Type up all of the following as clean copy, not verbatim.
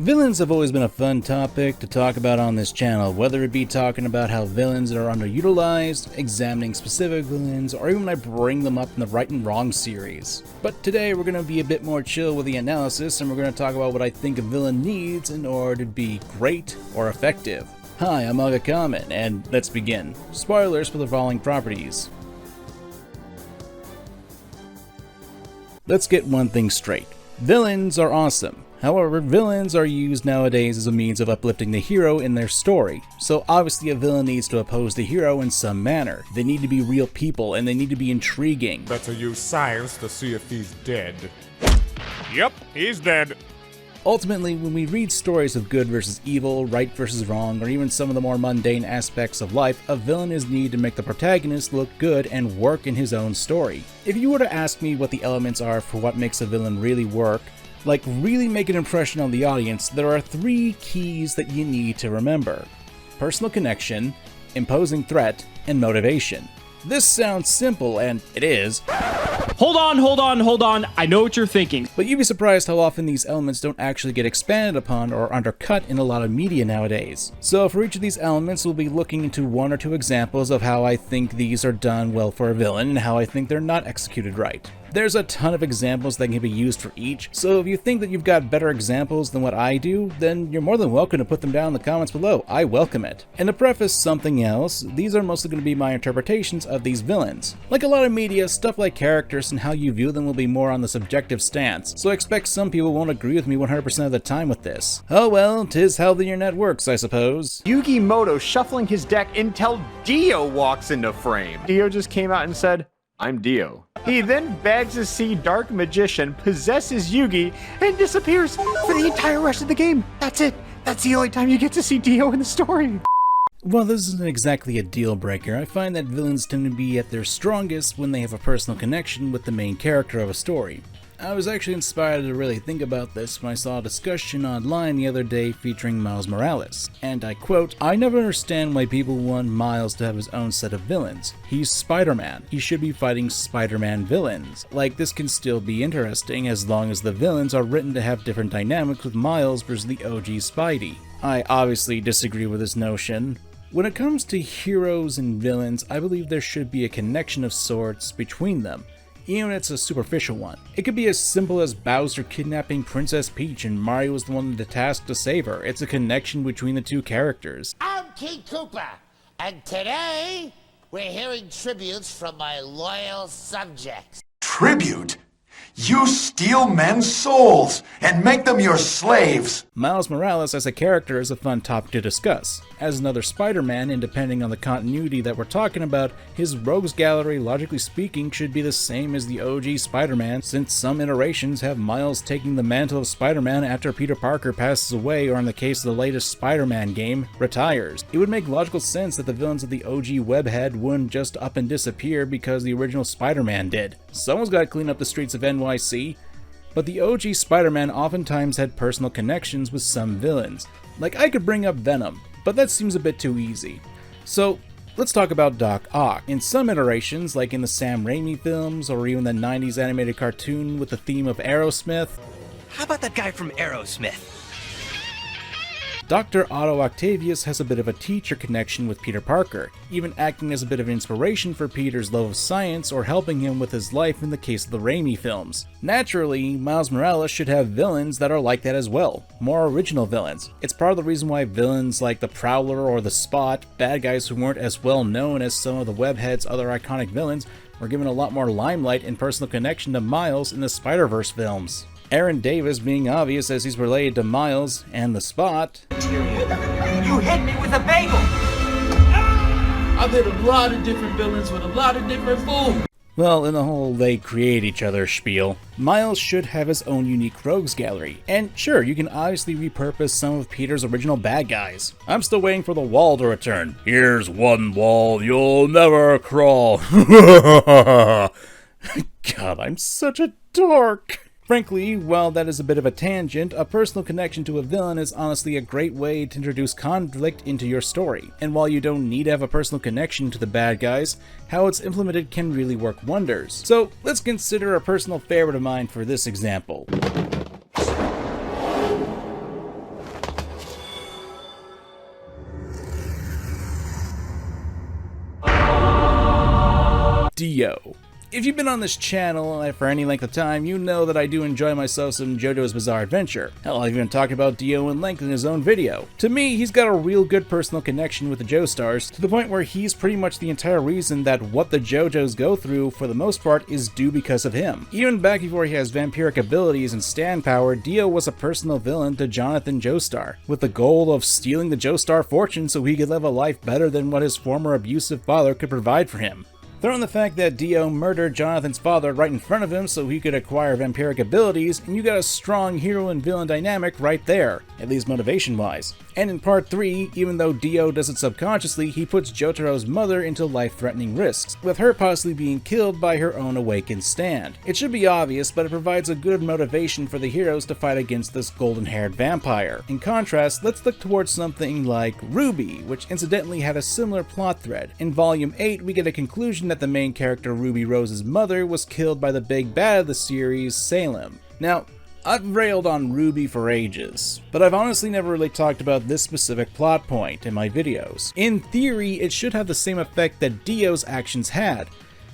Villains have always been a fun topic to talk about on this channel, whether it be talking about how villains are underutilized, examining specific villains, or even when I bring them up in the Right and Wrong series. But today we're going to be a bit more chill with the analysis, and we're going to talk about what I think a villain needs in order to be great or effective. Hi, I'm MangaKamen, and let's begin. Spoilers for the following properties. Let's get one thing straight. Villains are awesome. However, villains are used nowadays as a means of uplifting the hero in their story. So obviously a villain needs to oppose the hero in some manner. They need to be real people and they need to be intriguing. Better use science to see if he's dead. Yep, he's dead. Ultimately, when we read stories of good versus evil, right versus wrong, or even some of the more mundane aspects of life, a villain is needed to make the protagonist look good and work in his own story. If you were to ask me what the elements are for what makes a villain really work, like really make an impression on the audience, there are three keys that you need to remember: personal connection, imposing threat, and motivation. This sounds simple, and it is. Hold on, I know what you're thinking. But you'd be surprised how often these elements don't actually get expanded upon or undercut in a lot of media nowadays. So for each of these elements, we'll be looking into one or two examples of how I think these are done well for a villain and how I think they're not executed right. There's a ton of examples that can be used for each, so if you think that you've got better examples than what I do, then you're more than welcome to put them down in the comments below. I welcome it. And to preface something else, these are mostly going to be my interpretations of these villains. Like a lot of media, stuff like characters and how you view them will be more on the subjective stance, so I expect some people won't agree with me 100% of the time with this. Oh well, 'tis how the internet works, I suppose. Yugi Moto shuffling his deck until Dio walks into frame. Dio just came out and said, "I'm Dio." He then begs to see Dark Magician, possesses Yugi, and disappears for the entire rest of the game. That's it. That's the only time you get to see Dio in the story. While this isn't exactly a deal breaker, I find that villains tend to be at their strongest when they have a personal connection with the main character of a story. I was actually inspired to really think about this when I saw a discussion online the other day featuring Miles Morales, and I quote, "I never understand why people want Miles to have his own set of villains. He's Spider-Man. He should be fighting Spider-Man villains. Like, this can still be interesting as long as the villains are written to have different dynamics with Miles versus the OG Spidey." I obviously disagree with this notion. When it comes to heroes and villains, I believe there should be a connection of sorts between them, even if it's a superficial one. It could be as simple as Bowser kidnapping Princess Peach and Mario is the one tasked to save her. It's a connection between the two characters. I'm King Koopa, and today we're hearing tributes from my loyal subjects. Tribute? You steal men's souls and make them your slaves! Miles Morales as a character is a fun topic to discuss. As another Spider-Man, and depending on the continuity that we're talking about, his rogues gallery, logically speaking, should be the same as the OG Spider-Man, since some iterations have Miles taking the mantle of Spider-Man after Peter Parker passes away, or in the case of the latest Spider-Man game, retires. It would make logical sense that the villains of the OG webhead wouldn't just up and disappear because the original Spider-Man did. Someone's got to clean up the streets of NYC. But the OG Spider-Man oftentimes had personal connections with some villains. Like, I could bring up Venom, but that seems a bit too easy. So let's talk about Doc Ock. In some iterations, like in the Sam Raimi films or even the 90s animated cartoon with the theme of Aerosmith. How about that guy from Aerosmith? Dr. Otto Octavius has a bit of a teacher connection with Peter Parker, even acting as a bit of inspiration for Peter's love of science or helping him with his life in the case of the Raimi films. Naturally, Miles Morales should have villains that are like that as well, more original villains. It's part of the reason why villains like the Prowler or the Spot, bad guys who weren't as well known as some of the Webhead's other iconic villains, were given a lot more limelight and personal connection to Miles in the Spider-Verse films. Aaron Davis being obvious as he's related to Miles and the Spot. You hit me with a bagel! I've hit a lot of different villains with a lot of different food. Well, in the whole they create each other spiel, Miles should have his own unique rogues gallery. And sure, you can obviously repurpose some of Peter's original bad guys. I'm still waiting for the wall to return. Here's one wall you'll never crawl. God, I'm such a dork. Frankly, while that is a bit of a tangent, a personal connection to a villain is honestly a great way to introduce conflict into your story. And while you don't need to have a personal connection to the bad guys, how it's implemented can really work wonders. So let's consider a personal favorite of mine for this example. Dio. If you've been on this channel for any length of time, you know that I do enjoy myself some JoJo's Bizarre Adventure. Hell, I've even talked about Dio in length in his own video. To me, he's got a real good personal connection with the Joestars, to the point where he's pretty much the entire reason that what the JoJos go through, for the most part, is due because of him. Even back before he has vampiric abilities and stand power, Dio was a personal villain to Jonathan Joestar, with the goal of stealing the Joestar fortune so he could live a life better than what his former abusive father could provide for him. Throw in the fact that Dio murdered Jonathan's father right in front of him so he could acquire vampiric abilities, and you got a strong hero and villain dynamic right there, at least motivation-wise. And in part 3, even though Dio does it subconsciously, he puts Jotaro's mother into life-threatening risks, with her possibly being killed by her own awakened stand. It should be obvious, but it provides a good motivation for the heroes to fight against this golden-haired vampire. In contrast, let's look towards something like Ruby, which incidentally had a similar plot thread. In Volume 8, we get a conclusion that the main character Ruby Rose's mother was killed by the big bad of the series, Salem. Now, I've railed on Ruby for ages, but I've honestly never really talked about this specific plot point in my videos. In theory, it should have the same effect that Dio's actions had,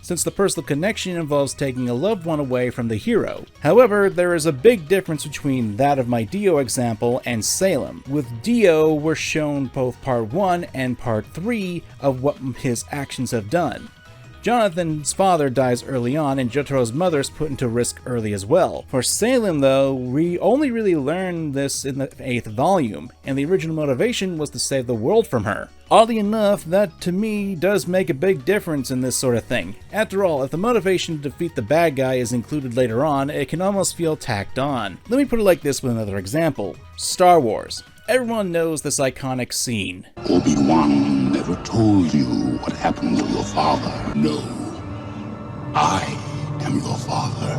since the personal connection involves taking a loved one away from the hero. However, there is a big difference between that of my Dio example and Salem. With Dio, we're shown both part 1 and part 3 of what his actions have done. Jonathan's father dies early on, and Jotaro's mother is put into risk early as well. For Salem, though, we only really learn this in the 8th volume, and the original motivation was to save the world from her. Oddly enough, that to me does make a big difference in this sort of thing. After all, if the motivation to defeat the bad guy is included later on, it can almost feel tacked on. Let me put it like this with another example. Star Wars. Everyone knows this iconic scene. Obi-Wan never told you what happened to your father. No, I am your father.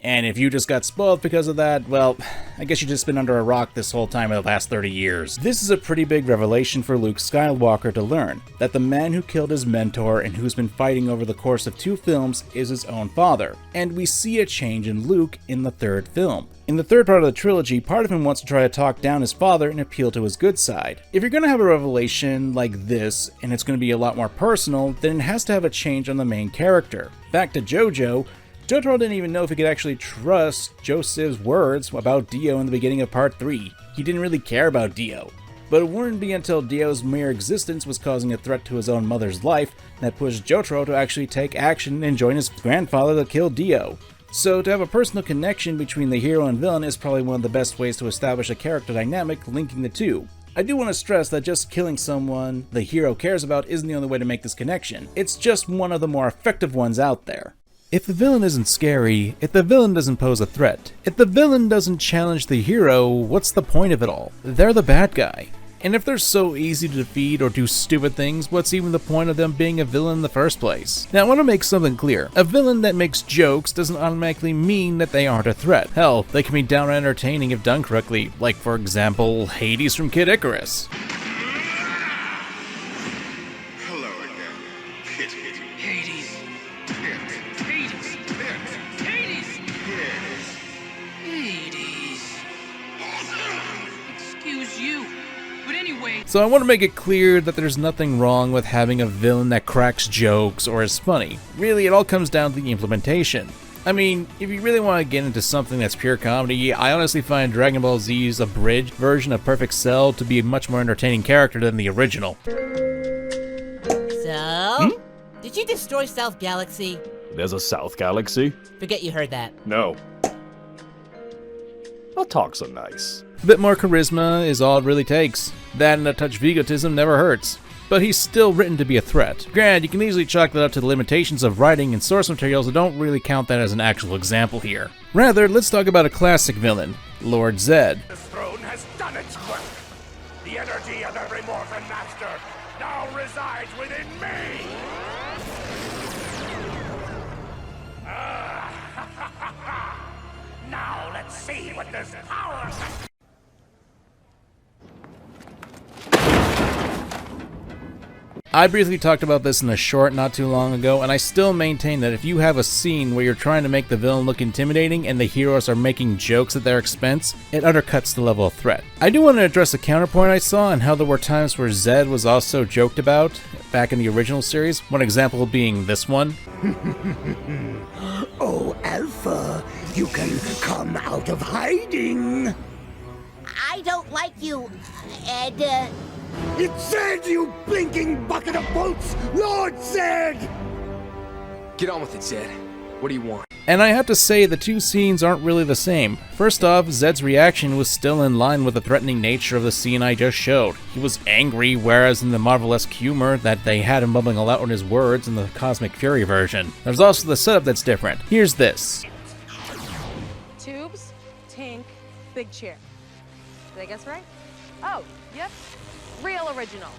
And if you just got spoiled because of that, well, I guess you've just been under a rock this whole time of the last 30 years. This is a pretty big revelation for Luke Skywalker to learn, that the man who killed his mentor and who's been fighting over the course of 2 films is his own father. And we see a change in Luke in the 3rd film. In the 3rd part of the trilogy, part of him wants to try to talk down his father and appeal to his good side. If you're going to have a revelation like this, and it's going to be a lot more personal, then it has to have a change on the main character. Back to JoJo, Jotaro didn't even know if he could actually trust Joseph's words about Dio in the beginning of part 3. He didn't really care about Dio. But it wouldn't be until Dio's mere existence was causing a threat to his own mother's life that pushed Jotaro to actually take action and join his grandfather to kill Dio. So to have a personal connection between the hero and villain is probably one of the best ways to establish a character dynamic linking the two. I do want to stress that just killing someone the hero cares about isn't the only way to make this connection. It's just one of the more effective ones out there. If the villain isn't scary, if the villain doesn't pose a threat, if the villain doesn't challenge the hero, what's the point of it all? They're the bad guy. And if they're so easy to defeat or do stupid things, what's even the point of them being a villain in the first place? Now I want to make something clear. A villain that makes jokes doesn't automatically mean that they aren't a threat. Hell, they can be downright entertaining if done correctly, like for example, Hades from Kid Icarus. Hello again, Kid Hades. Excuse you. But anyway. So I want to make it clear that there's nothing wrong with having a villain that cracks jokes or is funny. Really, it all comes down to the implementation. I mean, if you really want to get into something that's pure comedy, I honestly find Dragon Ball Z's abridged version of Perfect Cell to be a much more entertaining character than the original. So? Did you destroy South Galaxy? There's a South Galaxy? Forget you heard that. No. I'll talk so nice. A bit more charisma is all it really takes. That and a touch of egotism never hurts. But he's still written to be a threat. Granted, you can easily chalk that up to the limitations of writing and source materials that don't really count that as an actual example here. Rather, let's talk about a classic villain, Lord Zed. This throne has done its work. The energy of every morphin master now resides within me. Now let's see what this power can. I briefly talked about this in a short not too long ago, and I still maintain that if you have a scene where you're trying to make the villain look intimidating and the heroes are making jokes at their expense, it undercuts the level of threat. I do want to address a counterpoint I saw and how there were times where Zed was also joked about, back in the original series, one example being this one. Oh, Alpha, you can come out of hiding. I don't like you, Ed. It's Zed, you blinking bucket of bolts! Lord Zed! Get on with it, Zed. What do you want? And I have to say, the two scenes aren't really the same. First off, Zed's reaction was still in line with the threatening nature of the scene I just showed. He was angry, whereas in the Marvelesque humor that they had him bubbling out in his words in the Cosmic Fury version. There's also the setup that's different. Here's this. Tubes, Tink, big chair. Did I guess right? Oh, yep. Real original.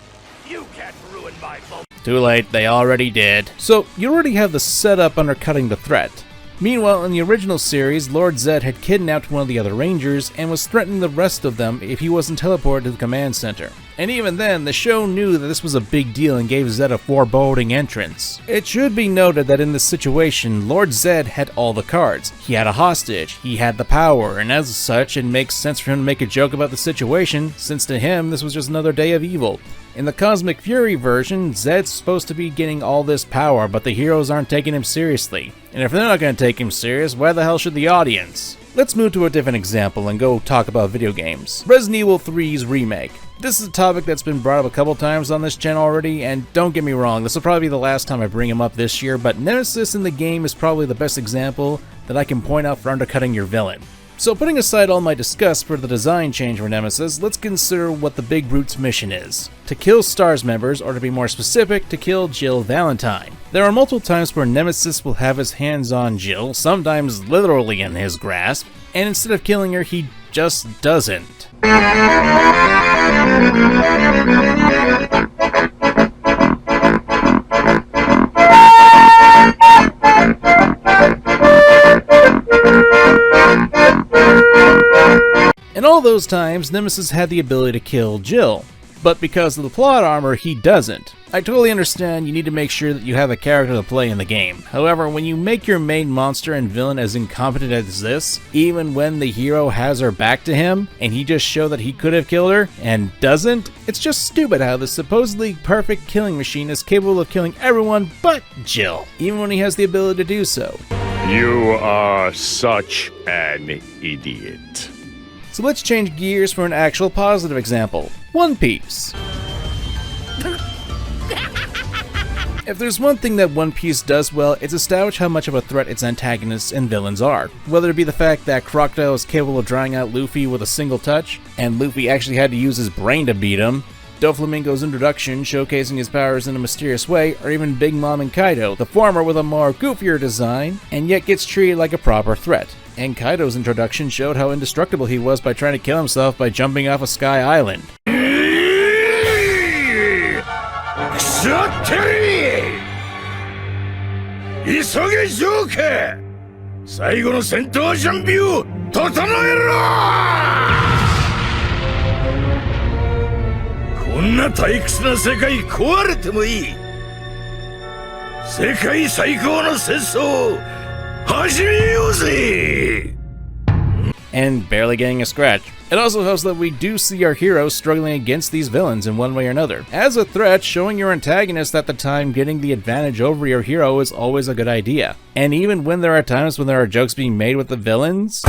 You can't ruin my moment. Too late, they already did. So, you already have the setup undercutting the threat. Meanwhile, in the original series, Lord Zed had kidnapped one of the other Rangers and was threatening the rest of them if he wasn't teleported to the command center. And even then, the show knew that this was a big deal and gave Zed a foreboding entrance. It should be noted that in this situation, Lord Zed had all the cards. He had a hostage, he had the power, and as such, it makes sense for him to make a joke about the situation, since to him, this was just another day of evil. In the Cosmic Fury version, Zed's supposed to be getting all this power, but the heroes aren't taking him seriously. And if they're not going to take him serious, why the hell should the audience? Let's move to a different example and go talk about video games. Resident Evil 3's remake. This is a topic that's been brought up a couple times on this channel already, and don't get me wrong, this will probably be the last time I bring him up this year, but Nemesis in the game is probably the best example that I can point out for undercutting your villain. So putting aside all my disgust for the design change for Nemesis, let's consider what the Big Brute's mission is. To kill STARS members, or to be more specific, to kill Jill Valentine. There are multiple times where Nemesis will have his hands on Jill, sometimes literally in his grasp, and instead of killing her, he just doesn't. And all those times, Nemesis had the ability to kill Jill, but because of the plot armor, he doesn't. I totally understand you need to make sure that you have a character to play in the game. However, when you make your main monster and villain as incompetent as this, even when the hero has her back to him, and he just showed that he could have killed her, and doesn't, it's just stupid how this supposedly perfect killing machine is capable of killing everyone but Jill, even when he has the ability to do so. You are such an idiot. So let's change gears for an actual positive example. One Piece. If there's one thing that One Piece does well, it's establish how much of a threat its antagonists and villains are. Whether it be the fact that Crocodile is capable of drying out Luffy with a single touch, and Luffy actually had to use his brain to beat him, Doflamingo's introduction showcasing his powers in a mysterious way, or even Big Mom and Kaido, the former with a more goofier design, and yet gets treated like a proper threat. And Kaido's introduction showed how indestructible he was by trying to kill himself by jumping off a sky island. And barely getting a scratch. It also helps that we do see our heroes struggling against these villains in one way or another. As a threat, showing your antagonist at the time getting the advantage over your hero is always a good idea. And even when there are times when there are jokes being made with the villains,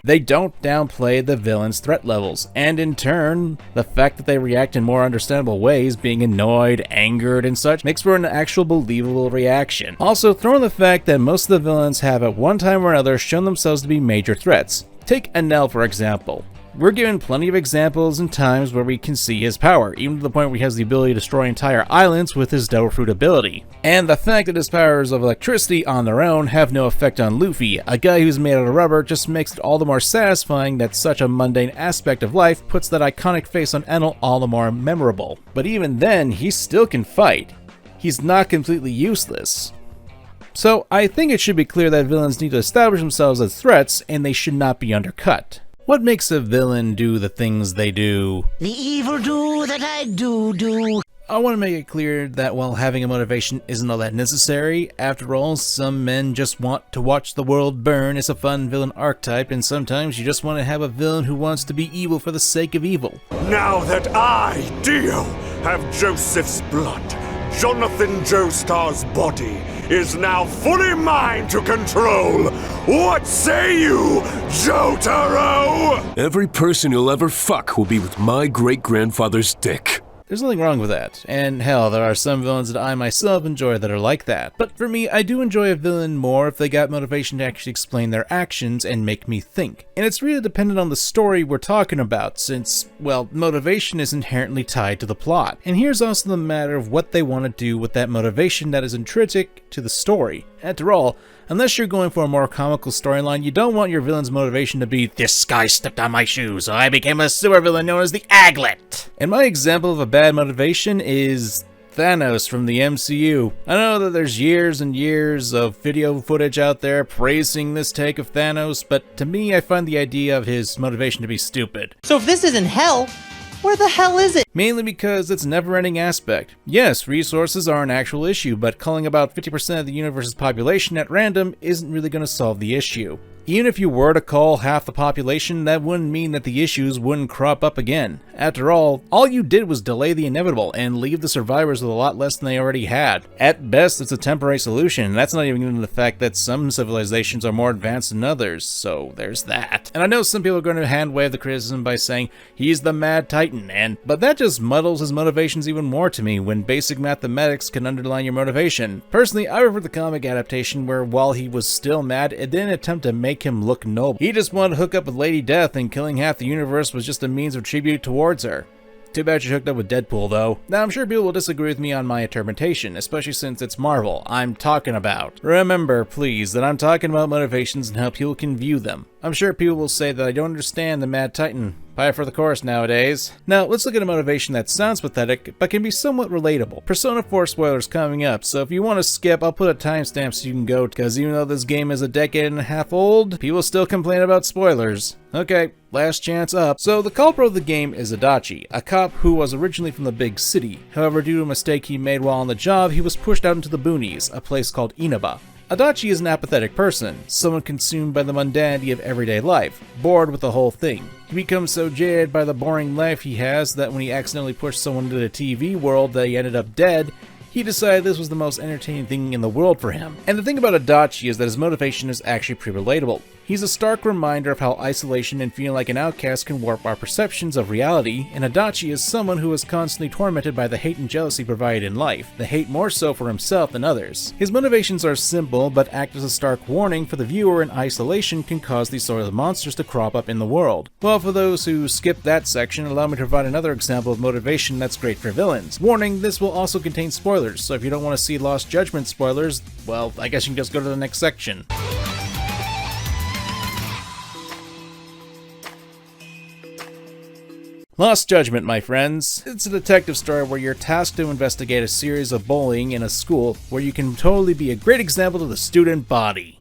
they don't downplay the villain's threat levels, and in turn, the fact that they react in more understandable ways, being annoyed, angered, and such, makes for an actual believable reaction. Also, throw in the fact that most of the villains have at one time or another shown themselves to be major threats. Take Enel for example. We're given plenty of examples and times where we can see his power, even to the point where he has the ability to destroy entire islands with his Devil Fruit ability. And the fact that his powers of electricity on their own have no effect on Luffy, a guy who's made out of rubber, just makes it all the more satisfying that such a mundane aspect of life puts that iconic face on Enel all the more memorable. But even then, he still can fight. He's not completely useless. So I think it should be clear that villains need to establish themselves as threats, and they should not be undercut. What makes a villain do the things they do? The evil do that I do. I want to make it clear that while having a motivation isn't all that necessary, after all, some men just want to watch the world burn is a fun villain archetype, and sometimes you just want to have a villain who wants to be evil for the sake of evil. Now that I, Dio, have Joseph's blood, Jonathan Joestar's body is now fully mine to control. What say you, Jotaro? Every person you'll ever fuck will be with my great-grandfather's dick. There's nothing wrong with that, and hell, there are some villains that I myself enjoy that are like that. But for me, I do enjoy a villain more if they got motivation to actually explain their actions and make me think. And it's really dependent on the story we're talking about, since, well, motivation is inherently tied to the plot. And here's also the matter of what they want to do with that motivation that is intrinsic to the story. After all, unless you're going for a more comical storyline, you don't want your villain's motivation to be, "This guy stepped on my shoes, so I became a supervillain known as the Aglet." And my example of a bad motivation is Thanos from the MCU. I know that there's years and years of video footage out there praising this take of Thanos, but to me I find the idea of his motivation to be stupid. So if this isn't hell, where the hell is it? Mainly because it's a never-ending aspect. Yes, resources are an actual issue, but culling about 50% of the universe's population at random isn't really going to solve the issue. Even if you were to cull half the population, that wouldn't mean that the issues wouldn't crop up again. After all you did was delay the inevitable and leave the survivors with a lot less than they already had. At best, it's a temporary solution, and that's not even getting the fact that some civilizations are more advanced than others, so there's that. And I know some people are going to hand-wave the criticism by saying, he's the Mad Titan, but that just muddles his motivations even more to me when basic mathematics can underline your motivation. Personally, I prefer the comic adaptation where while he was still mad, it didn't attempt to make him look noble. He just wanted to hook up with Lady Death, and killing half the universe was just a means of tribute towards her. Too bad she hooked up with Deadpool, though. Now, I'm sure people will disagree with me on my interpretation, especially since it's Marvel I'm talking about. Remember, please, that I'm talking about motivations and how people can view them. I'm sure people will say that I don't understand the Mad Titan. Par for the course nowadays. Now, let's look at a motivation that sounds pathetic, but can be somewhat relatable. Persona 4 spoilers coming up, so if you want to skip, I'll put a timestamp so you can go, because even though this game is a decade and a half old, people still complain about spoilers. Okay, last chance up. So the culprit of the game is Adachi, a cop who was originally from the big city. However, due to a mistake he made while on the job, he was pushed out into the boonies, a place called Inaba. Adachi is an apathetic person, someone consumed by the mundanity of everyday life, bored with the whole thing. He becomes so jaded by the boring life he has that when he accidentally pushed someone into the TV world that he ended up dead, he decided this was the most entertaining thing in the world for him. And the thing about Adachi is that his motivation is actually pretty relatable. He's a stark reminder of how isolation and feeling like an outcast can warp our perceptions of reality, and Adachi is someone who is constantly tormented by the hate and jealousy provided in life, the hate more so for himself than others. His motivations are simple, but act as a stark warning for the viewer, and isolation can cause these sort of monsters to crop up in the world. Well, for those who skip that section, allow me to provide another example of motivation that's great for villains. Warning, this will also contain spoilers, so if you don't want to see Lost Judgment spoilers, well, I guess you can just go to the next section. Lost Judgment, my friends. It's a detective story where you're tasked to investigate a series of bullying in a school where you can totally be a great example to the student body.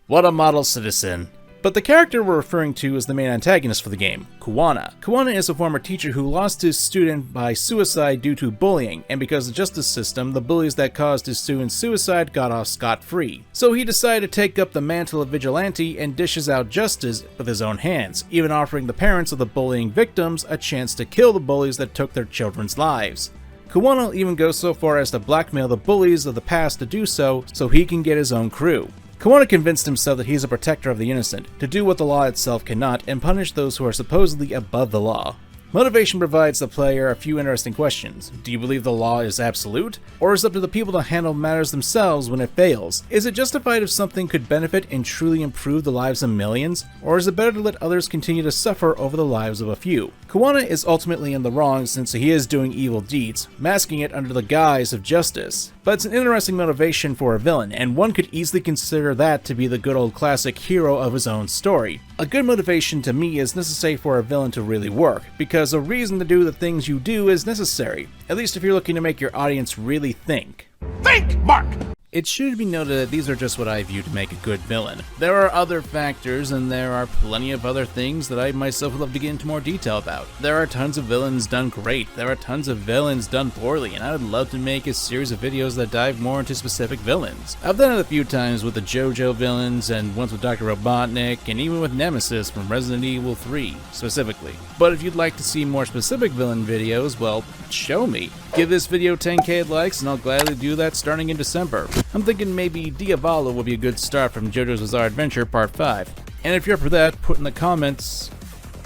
What a model citizen. But the character we're referring to is the main antagonist for the game, Kuwana. Kuwana is a former teacher who lost his student by suicide due to bullying, and because of the justice system, the bullies that caused his student's suicide got off scot-free. So he decided to take up the mantle of vigilante and dishes out justice with his own hands, even offering the parents of the bullying victims a chance to kill the bullies that took their children's lives. Kuwana will even go so far as to blackmail the bullies of the past to do so he can get his own crew. Kuwana convinced himself that he is a protector of the innocent, to do what the law itself cannot, and punish those who are supposedly above the law. Motivation provides the player a few interesting questions. Do you believe the law is absolute? Or is it up to the people to handle matters themselves when it fails? Is it justified if something could benefit and truly improve the lives of millions? Or is it better to let others continue to suffer over the lives of a few? Kuwana is ultimately in the wrong since he is doing evil deeds, masking it under the guise of justice. But it's an interesting motivation for a villain, and one could easily consider that to be the good old classic hero of his own story. A good motivation to me is necessary for a villain to really work, because a reason to do the things you do is necessary, at least if you're looking to make your audience really think. Think, Mark! It should be noted that these are just what I view to make a good villain. There are other factors, and there are plenty of other things that I myself would love to get into more detail about. There are tons of villains done great, there are tons of villains done poorly, and I would love to make a series of videos that dive more into specific villains. I've done it a few times with the JoJo villains, and once with Dr. Robotnik, and even with Nemesis from Resident Evil 3, specifically. But if you'd like to see more specific villain videos, well, show me. Give this video 10k likes, and I'll gladly do that starting in December. I'm thinking maybe Diavolo will be a good start from JoJo's Bizarre Adventure Part 5. And if you're up for that, put in the comments,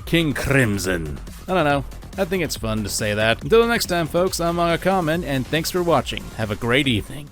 King Crimson. I don't know, I think it's fun to say that. Until the next time folks, I'm MangaKamen, and thanks for watching. Have a great evening.